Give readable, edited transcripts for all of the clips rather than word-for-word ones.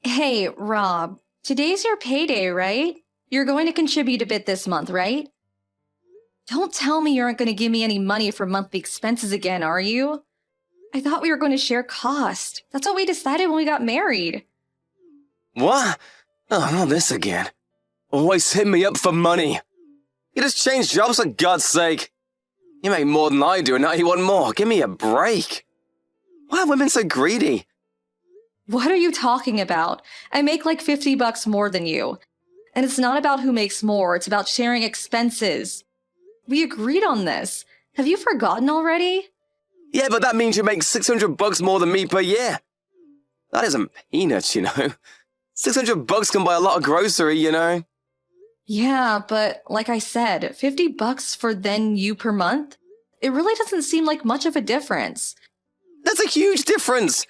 Hey, Rob, today's your payday, right? You're going to contribute a bit this month, right? Don't tell me you aren't going to give me any money for monthly expenses again, are you? I thought we were going to share cost. That's what we decided when we got married. What? Oh, not this again. Always hit me up for money. You just changed jobs for God's sake. You make more than I do and now you want more. Give me a break. Why are women so greedy? What are you talking about? I make like $50 more than you. And it's not about who makes more, it's about sharing expenses. We agreed on this. Have you forgotten already? Yeah, but that means you make $600 more than me per year. That isn't peanuts, you know. $600 can buy a lot of grocery, you know. Yeah, but like I said, $50 for then you per month? It really doesn't seem like much of a difference. That's a huge difference.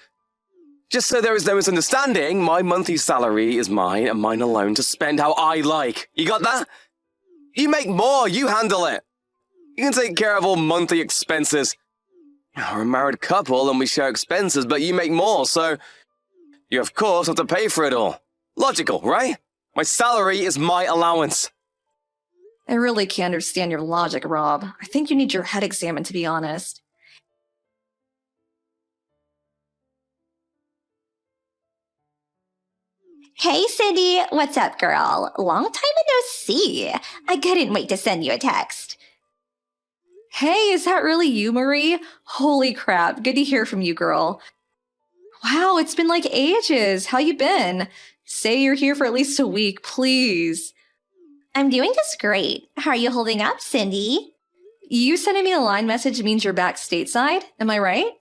Just so there is no misunderstanding, my monthly salary is mine and mine alone to spend how I like. You got that? You make more, you handle it. You can take care of all monthly expenses. We're a married couple and we share expenses, but you make more, so you of course have to pay for it all. Logical, right? My salary is my allowance. I really can't understand your logic, Rob. I think you need your head examined, to be honest. Hey, Cindy. What's up, girl? Long time no see. I couldn't wait to send you a text. Hey, is that really you, Marie? Holy crap, good to hear from you, girl. Wow, it's been like ages. How you been? Say you're here for at least a week, please. I'm doing just great. How are you holding up, Cindy? You sending me a line message means you're back stateside, am I right?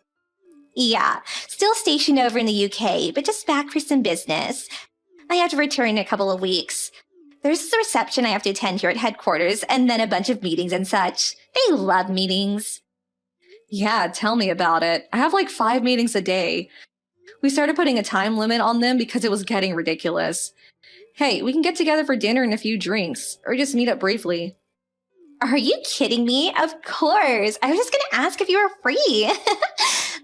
Yeah, still stationed over in the UK, but just back for some business. I have to return in a couple of weeks. There's a reception I have to attend here at headquarters, and then a bunch of meetings and such. They love meetings. Yeah, tell me about it. I have like 5 meetings a day. We started putting a time limit on them because it was getting ridiculous. Hey, we can get together for dinner and a few drinks, or just meet up briefly. Are you kidding me? Of course. I was just going to ask if you were free.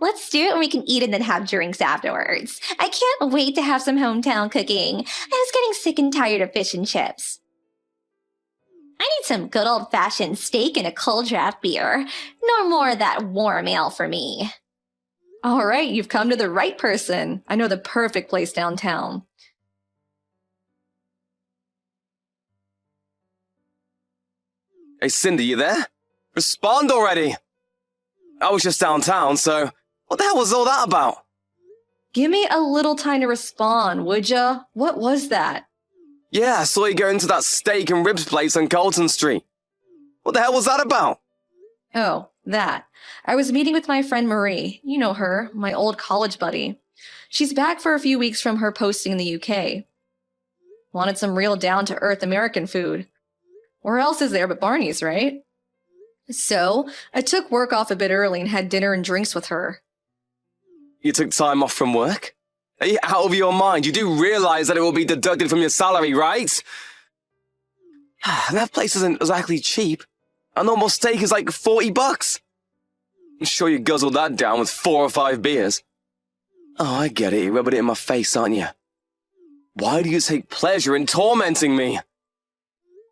Let's do it and we can eat and then have drinks afterwards. I can't wait to have some hometown cooking. I was getting sick and tired of fish and chips. I need some good old-fashioned steak and a cold draft beer. No more of that warm ale for me. All right, you've come to the right person. I know the perfect place downtown. Hey, Cindy, you there? Respond already. I was just downtown, so what the hell was all that about? Give me a little time to respond, would ya? What was that? Yeah, I saw you go into that steak and ribs place on Colton Street. What the hell was that about? Oh, that. I was meeting with my friend Marie. You know her, my old college buddy. She's back for a few weeks from her posting in the UK. Wanted some real down-to-earth American food. Where else is there but Barney's, right? So, I took work off a bit early and had dinner and drinks with her. You took time off from work? Are you out of your mind? You do realize that it will be deducted from your salary, right? That place isn't exactly cheap. A normal steak is like $40. I'm sure you guzzled that down with 4 or 5 beers. Oh, I get it. You're rubbing it in my face, aren't you? Why do you take pleasure in tormenting me?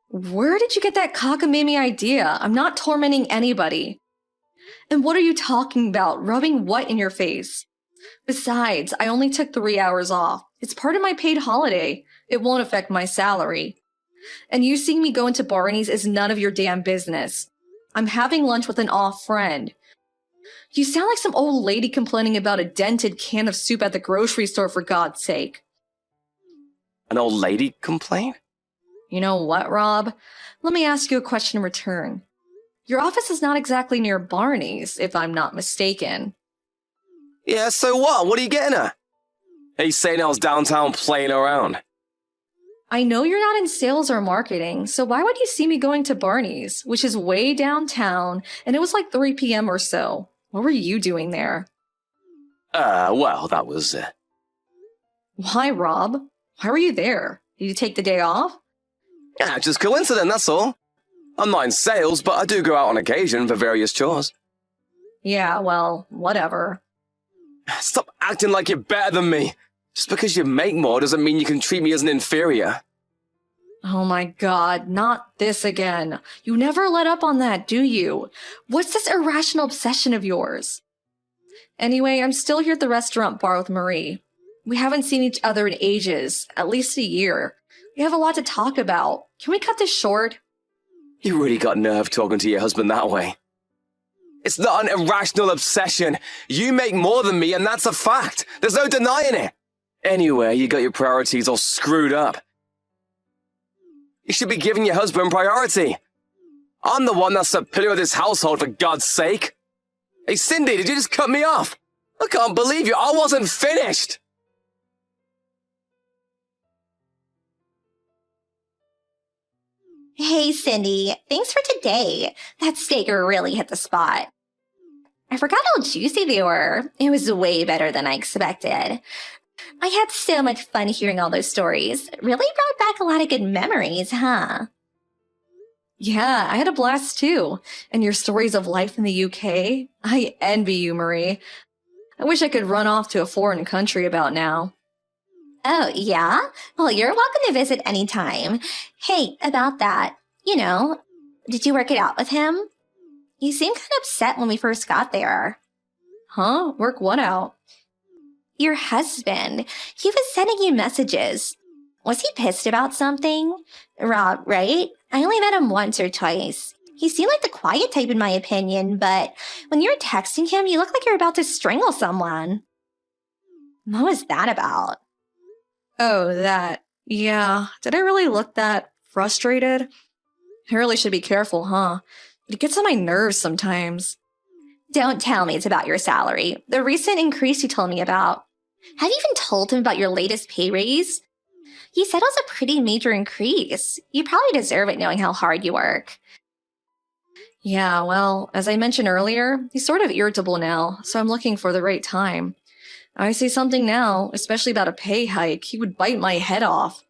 Where did you get that cockamamie idea? I'm not tormenting anybody. And what are you talking about? Rubbing what in your face? Besides, I only took 3 hours off. It's part of my paid holiday. It won't affect my salary. And you seeing me go into Barney's is none of your damn business. I'm having lunch with an off friend. You sound like some old lady complaining about a dented can of soup at the grocery store, for God's sake. An old lady complain? You know what, Rob? Let me ask you a question in return. Your office is not exactly near Barney's, if I'm not mistaken. Yeah, so what? What are you getting at? He's saying I was downtown playing around. I know you're not in sales or marketing, so why would you see me going to Barney's, which is way downtown, and it was like 3 p.m. or so? What were you doing there? Well, that was... Why, Rob? Why were you there? Did you take the day off? Yeah, just coincidence, that's all. I'm not in sales, but I do go out on occasion for various chores. Yeah, well, whatever. Stop acting like you're better than me. Just because you make more doesn't mean you can treat me as an inferior. Oh my god, not this again. You never let up on that, do you? What's this irrational obsession of yours? Anyway, I'm still here at the restaurant bar with Marie. We haven't seen each other in ages, at least a year. We have a lot to talk about. Can we cut this short? You really got nerve talking to your husband that way. It's not an irrational obsession. You make more than me, and that's a fact. There's no denying it. Anyway, you got your priorities all screwed up. You should be giving your husband priority. I'm the one that's the pillar of this household, for God's sake. Hey, Cindy, did you just cut me off? I can't believe you. I wasn't finished. Hey, Cindy. Thanks for today. That steak really hit the spot. I forgot how juicy they were. It was way better than I expected. I had so much fun hearing all those stories. Really brought back a lot of good memories, huh? Yeah, I had a blast too. And your stories of life in the UK? I envy you, Marie. I wish I could run off to a foreign country about now. Oh, yeah? Well, you're welcome to visit anytime. Hey, about that, did you work it out with him? You seemed kind of upset when we first got there. Huh? Work what out? Your husband. He was sending you messages. Was he pissed about something? Rob, right? I only met him once or twice. He seemed like the quiet type in my opinion, but when you were texting him, you looked like you were about to strangle someone. What was that about? Oh, that. Yeah. Did I really look that frustrated? I really should be careful, huh? It gets on my nerves sometimes. Don't tell me it's about your salary. The recent increase you told me about. Have you even told him about your latest pay raise? You said it was a pretty major increase. You probably deserve it knowing how hard you work. Yeah, well, as I mentioned earlier, he's sort of irritable now, so I'm looking for the right time. I say something now, especially about a pay hike, he would bite my head off.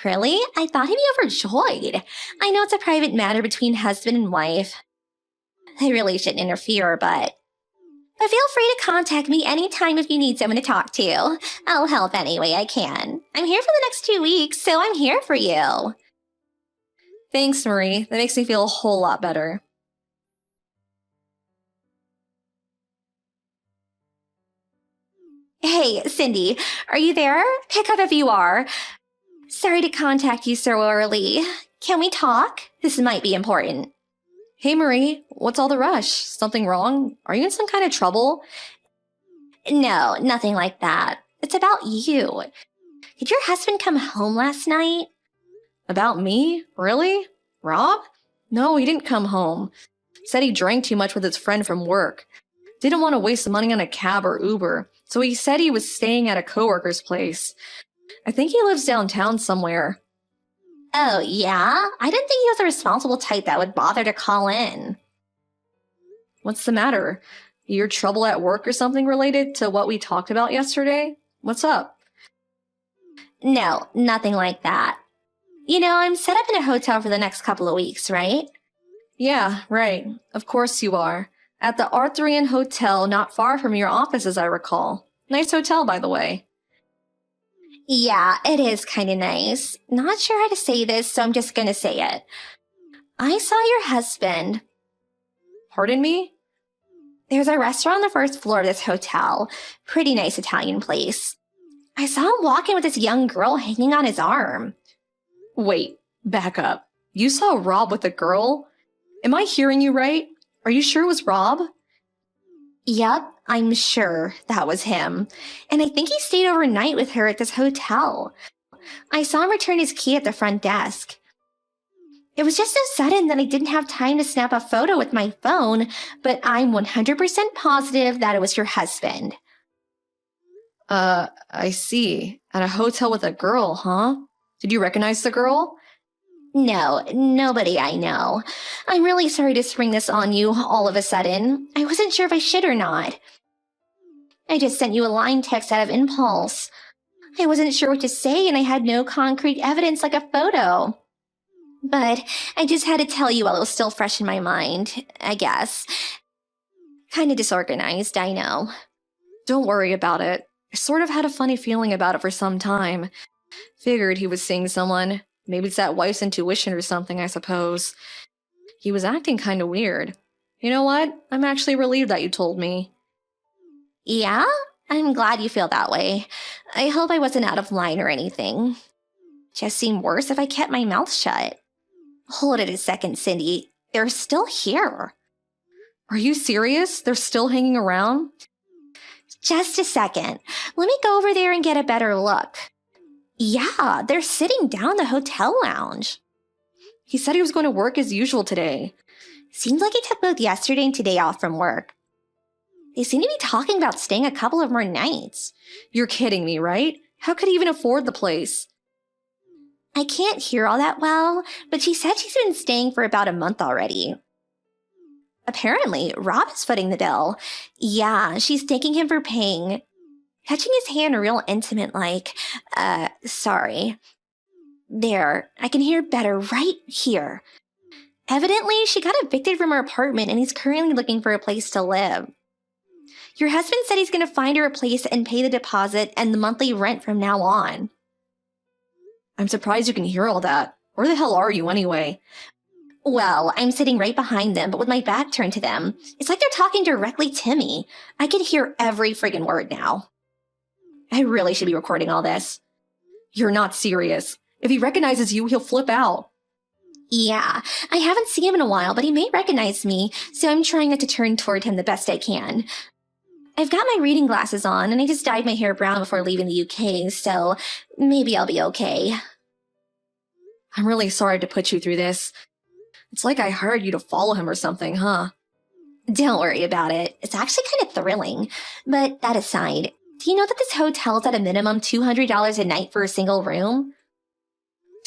Really? I thought he'd be overjoyed. I know it's a private matter between husband and wife. I really shouldn't interfere, but feel free to contact me anytime if you need someone to talk to. I'll help any way I can. I'm here for the next 2 weeks, so I'm here for you. Thanks, Marie. That makes me feel a whole lot better. Hey, Cindy, are you there? Pick up if you are. Sorry to contact you so early. Can we talk? This might be important. Hey, Marie, what's all the rush? Something wrong? Are you in some kind of trouble? No, nothing like that. It's about you. Did your husband come home last night? About me? Really? Rob? No, he didn't come home. Said he drank too much with his friend from work. Didn't want to waste money on a cab or Uber, so he said he was staying at a coworker's place. I think he lives downtown somewhere. Oh, yeah? I didn't think he was a responsible type that would bother to call in. What's the matter? Your trouble at work or something related to what we talked about yesterday? What's up? No, nothing like that. I'm set up in a hotel for the next couple of weeks, right? Yeah, right. Of course you are. At the Arthurian Hotel not far from your office, as I recall. Nice hotel, by the way. Yeah, it is kind of nice. Not sure how to say this, so I'm just gonna say it. I saw your husband. Pardon me? There's a restaurant on the first floor of this hotel. Pretty nice Italian place. I saw him walking with this young girl hanging on his arm. Wait, back up. You saw Rob with a girl? Am I hearing you right? Are you sure it was Rob? Yep, I'm sure that was him. And I think he stayed overnight with her at this hotel. I saw him return his key at the front desk. It was just so sudden that I didn't have time to snap a photo with my phone, but I'm 100% positive that it was your husband. I see. At a hotel with a girl, huh? Did you recognize the girl? No, nobody I know. I'm really sorry to spring this on you all of a sudden. I wasn't sure if I should or not. I just sent you a line text out of impulse. I wasn't sure what to say and I had no concrete evidence like a photo. But I just had to tell you while it was still fresh in my mind, I guess. Kinda disorganized, I know. Don't worry about it. I sort of had a funny feeling about it for some time. Figured he was seeing someone. Maybe it's that wife's intuition or something, I suppose. He was acting kind of weird. You know what? I'm actually relieved that you told me. Yeah? I'm glad you feel that way. I hope I wasn't out of line or anything. Just seemed worse if I kept my mouth shut. Hold it a second, Cindy. They're still here. Are you serious? They're still hanging around? Just a second. Let me go over there and get a better look. Yeah, they're sitting down in the hotel lounge. He said he was going to work as usual today. Seems like he took both yesterday and today off from work. They seem to be talking about staying a couple of more nights. You're kidding me, right? How could he even afford the place? I can't hear all that well, but she said she's been staying for about a month already. Apparently, Rob is footing the bill. Yeah, she's thanking him for paying. Touching his hand real intimate like, sorry. There, I can hear better right here. Evidently, she got evicted from her apartment and he's currently looking for a place to live. Your husband said he's going to find her a place and pay the deposit and the monthly rent from now on. I'm surprised you can hear all that. Where the hell are you anyway? Well, I'm sitting right behind them, but with my back turned to them. It's like they're talking directly to me. I can hear every friggin' word now. I really should be recording all this. You're not serious. If he recognizes you, he'll flip out. Yeah, I haven't seen him in a while, but he may recognize me, so I'm trying not to turn toward him the best I can. I've got my reading glasses on, and I just dyed my hair brown before leaving the UK, so maybe I'll be okay. I'm really sorry to put you through this. It's like I hired you to follow him or something, huh? Don't worry about it. It's actually kind of thrilling. But that aside, do you know that this hotel's at a minimum $200 a night for a single room?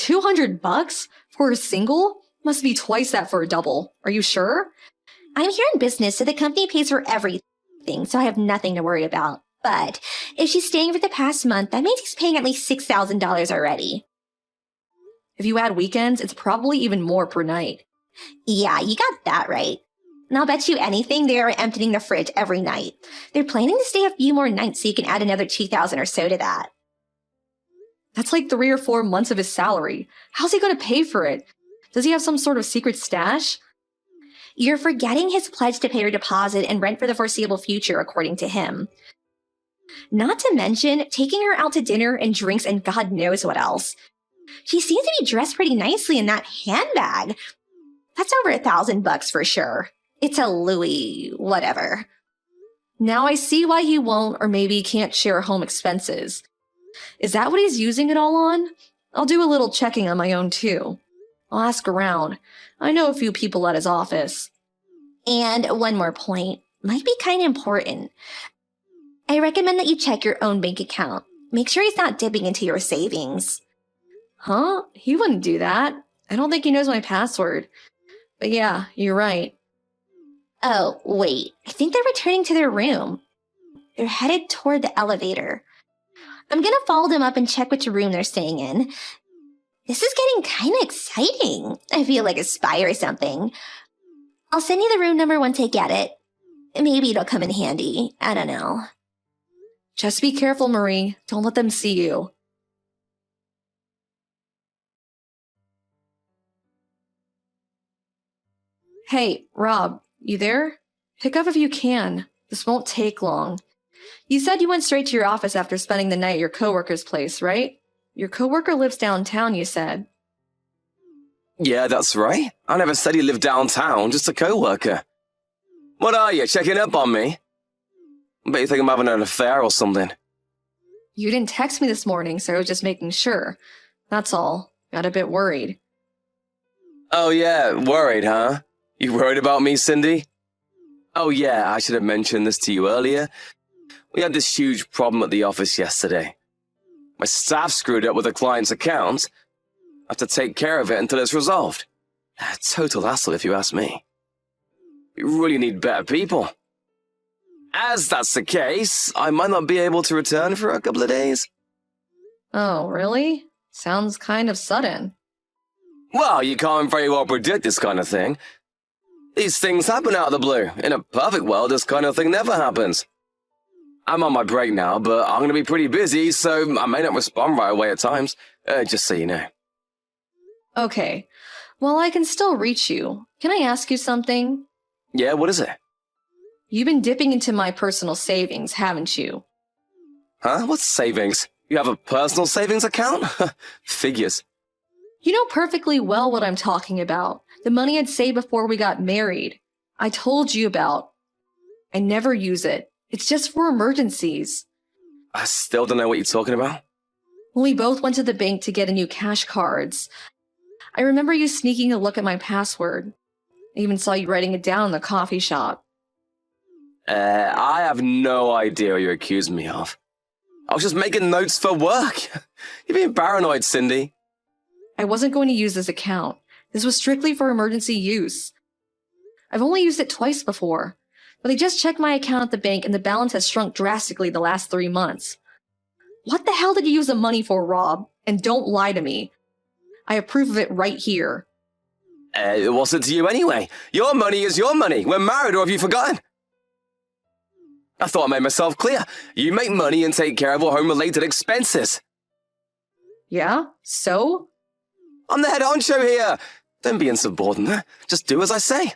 $200 for a single? Must be twice that for a double. Are you sure? I'm here in business, so the company pays for everything, so I have nothing to worry about. But if she's staying for the past month, that means she's paying at least $6,000 already. If you add weekends, it's probably even more per night. Yeah, you got that right. And I'll bet you anything they are emptying the fridge every night. They're planning to stay a few more nights so you can add another $2,000 or so to that. That's like 3 or 4 months of his salary. How's he going to pay for it? Does he have some sort of secret stash? You're forgetting his pledge to pay her deposit and rent for the foreseeable future, according to him. Not to mention taking her out to dinner and drinks and God knows what else. She seems to be dressed pretty nicely in that handbag. That's over $1,000 for sure. It's a Louis whatever. Now I see why he won't or maybe can't share home expenses. Is that what he's using it all on? I'll do a little checking on my own too. I'll ask around. I know a few people at his office. And one more point, might be kind of important. I recommend that you check your own bank account. Make sure he's not dipping into your savings. Huh? He wouldn't do that. I don't think he knows my password. But yeah, you're right. Oh, wait. I think they're returning to their room. They're headed toward the elevator. I'm gonna follow them up and check which room they're staying in. This is getting kind of exciting. I feel like a spy or something. I'll send you the room number once I get it. Maybe it'll come in handy. I don't know. Just be careful, Marie. Don't let them see you. Hey, Rob, you there? Pick up if you can. This won't take long. You said you went straight to your office after spending the night at your coworker's place, right? Your coworker lives downtown, you said. Yeah, that's right. I never said he lived downtown, just a co-worker. What are you, checking up on me? I bet you think I'm having an affair or something. You didn't text me this morning, so I was just making sure. That's all. Got a bit worried. Oh yeah, worried, huh? You worried about me, Cindy? Oh yeah, I should have mentioned this to you earlier. We had this huge problem at the office yesterday. My staff screwed up with a client's account. I have to take care of it until it's resolved. A total hassle if you ask me. We really need better people. As that's the case, I might not be able to return for a couple of days. Oh, really? Sounds kind of sudden. Well, you can't very well predict this kind of thing. These things happen out of the blue. In a perfect world, this kind of thing never happens. I'm on my break now, but I'm gonna be pretty busy, so I may not respond right away at times. Just so you know. Okay. Well, I can still reach you. Can I ask you something? Yeah, what is it? You've been dipping into my personal savings, haven't you? Huh? What's savings? You have a personal savings account? Figures. You know perfectly well what I'm talking about. The money I'd saved before we got married. I told you about. I never use it. It's just for emergencies. I still don't know what you're talking about. When we both went to the bank to get a new cash cards, I remember you sneaking a look at my password. I even saw you writing it down in the coffee shop. I have no idea what you're accusing me of. I was just making notes for work. You're being paranoid, Cindy. I wasn't going to use this account. This was strictly for emergency use. I've only used it twice before, but I just checked my account at the bank and the balance has shrunk drastically the last 3 months. What the hell did you use the money for, Rob? And don't lie to me. I have proof of it right here. It wasn't to you anyway. Your money is your money. We're married, or have you forgotten? I thought I made myself clear. You make money and take care of all home-related expenses. Yeah? So? I'm the head honcho here. Don't be insubordinate. Just do as I say.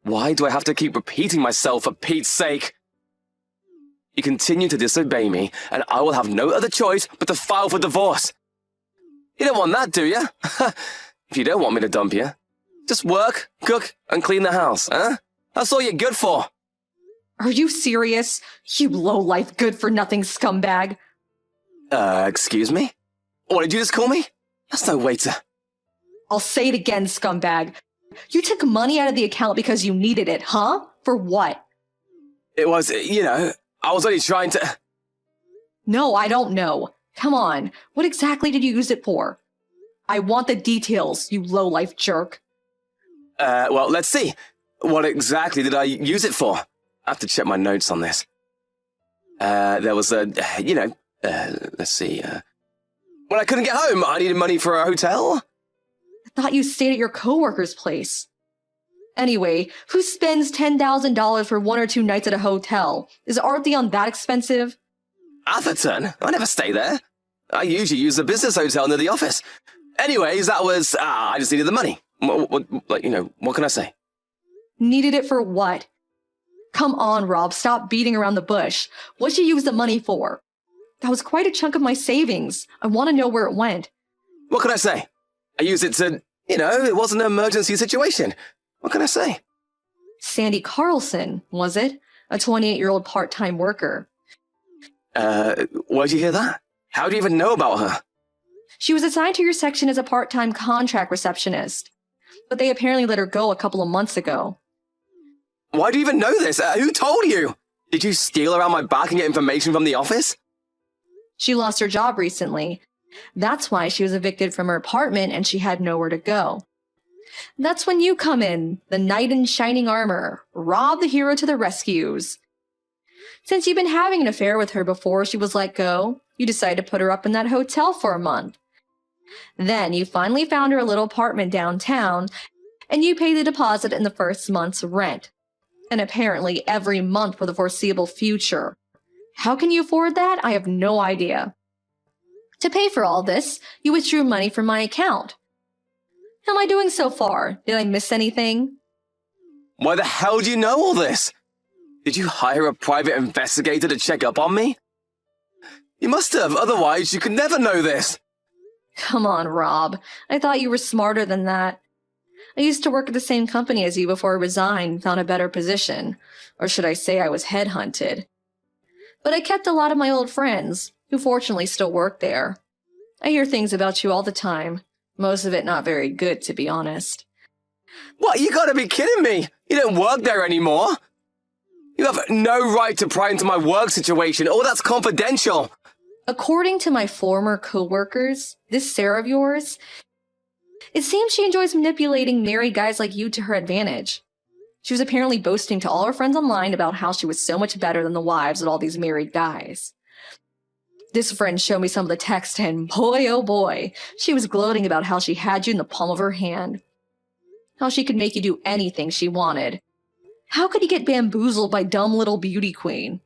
Why do I have to keep repeating myself for Pete's sake? You continue to disobey me, and I will have no other choice but to file for divorce. You don't want that, do you? If you don't want me to dump you, just work, cook, and clean the house, huh? That's all you're good for. Are you serious? You low-life, good-for-nothing scumbag. Excuse me? What did you just call me? That's no way to... I'll say it again, scumbag. You took money out of the account because you needed it, huh? For what? It was, I was only trying to... No, I don't know. Come on, what exactly did you use it for? I want the details, you low-life jerk. Well, let's see. What exactly did I use it for? I have to check my notes on this. There was let's see, when I couldn't get home, I needed money for a hotel. I thought you stayed at your coworker's place. Anyway, who spends $10,000 for 1 or 2 nights at a hotel? Is Artheon that expensive? Atherton? I never stay there. I usually use the business hotel near the office. Anyways, that was, I just needed the money. What can I say? Needed it for what? Come on, Rob, stop beating around the bush. What'd you use the money for? That was quite a chunk of my savings. I want to know where it went. What can I say? I used it to, it wasn't an emergency situation. What can I say? Sandy Carlson, was it? A 28-year-old part-time worker. Where'd you hear that? How do you even know about her? She was assigned to your section as a part-time contract receptionist, but they apparently let her go a couple of months ago. Why do you even know this? Who told you? Did you steal around my back and get information from the office? She lost her job recently. That's why she was evicted from her apartment and she had nowhere to go. That's when you come in, the knight in shining armor, Rob the hero to the rescues. Since you've been having an affair with her before she was let go, you decided to put her up in that hotel for a month. Then you finally found her a little apartment downtown, and you paid the deposit in the first month's rent. And apparently every month for the foreseeable future. How can you afford that? I have no idea. To pay for all this, you withdrew money from my account. How am I doing so far? Did I miss anything? Why the hell do you know all this? Did you hire a private investigator to check up on me? You must have, otherwise you could never know this. Come on, Rob. I thought you were smarter than that. I used to work at the same company as you before I resigned and found a better position. Or should I say I was headhunted. But I kept a lot of my old friends, who fortunately still work there. I hear things about you all the time. Most of it not very good, to be honest. What, you gotta be kidding me! You don't work there anymore! You have no right to pry into my work situation. All that's confidential. According to my former co-workers, this Sarah of yours, it seems she enjoys manipulating married guys like you to her advantage. She was apparently boasting to all her friends online about how she was so much better than the wives of all these married guys. This friend showed me some of the text, and boy, oh boy, she was gloating about how she had you in the palm of her hand. How she could make you do anything she wanted. How could you get bamboozled by dumb little beauty queen?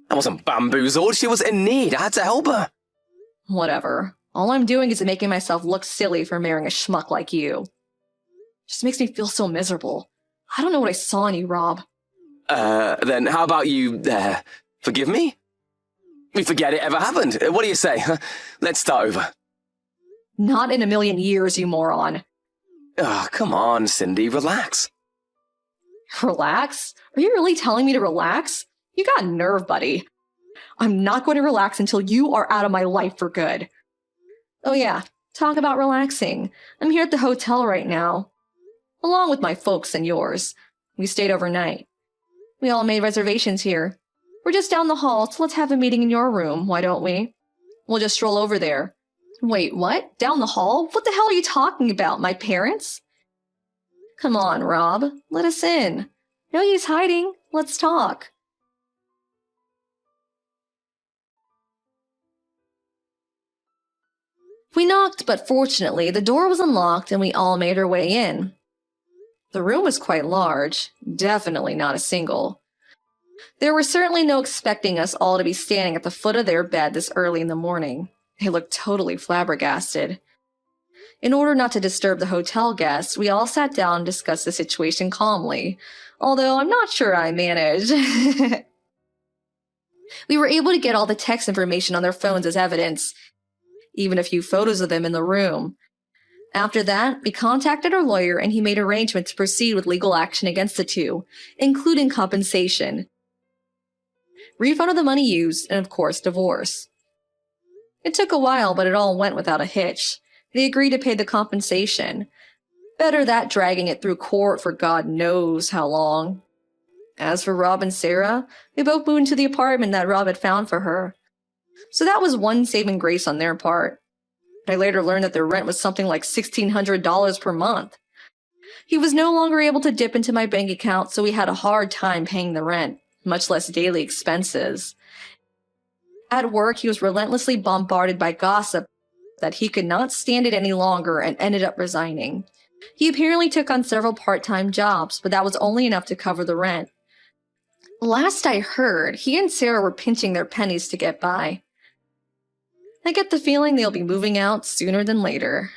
I wasn't bamboozled. She was in need. I had to help her. Whatever. All I'm doing is making myself look silly for marrying a schmuck like you. Just makes me feel so miserable. I don't know what I saw in you, Rob. Then how about you, forgive me? We forget it ever happened. What do you say? Let's start over. Not in a million years, you moron. Oh, come on, Cindy, relax. Relax? Are you really telling me to relax? You got nerve, buddy. I'm not going to relax until you are out of my life for good. Oh yeah, talk about relaxing. I'm here at the hotel right now, along with my folks and yours. We stayed overnight. We all made reservations here. We're just down the hall, so let's have a meeting in your room, why don't we? We'll just stroll over there. Wait, what? Down the hall? What the hell are you talking about? My parents? Come on, Rob. Let us in. No use hiding. Let's talk. We knocked, but fortunately, the door was unlocked and we all made our way in. The room was quite large, definitely not a single. There were certainly no expecting us all to be standing at the foot of their bed this early in the morning. They looked totally flabbergasted. In order not to disturb the hotel guests, we all sat down and discussed the situation calmly, although I'm not sure I managed. We were able to get all the text information on their phones as evidence, even a few photos of them in the room. After that, we contacted our lawyer and he made arrangements to proceed with legal action against the two, including compensation, refund of the money used, and of course, divorce. It took a while, but it all went without a hitch. They agreed to pay the compensation. Better that dragging it through court for God knows how long. As for Rob and Sarah, they both moved into the apartment that Rob had found for her. So that was one saving grace on their part. I later learned that their rent was something like $1,600 per month. He was no longer able to dip into my bank account, so we had a hard time paying the rent, much less daily expenses. At work, he was relentlessly bombarded by gossip that he could not stand it any longer and ended up resigning. He apparently took on several part-time jobs, but that was only enough to cover the rent. Last I heard, he and Sarah were pinching their pennies to get by. I get the feeling they'll be moving out sooner than later.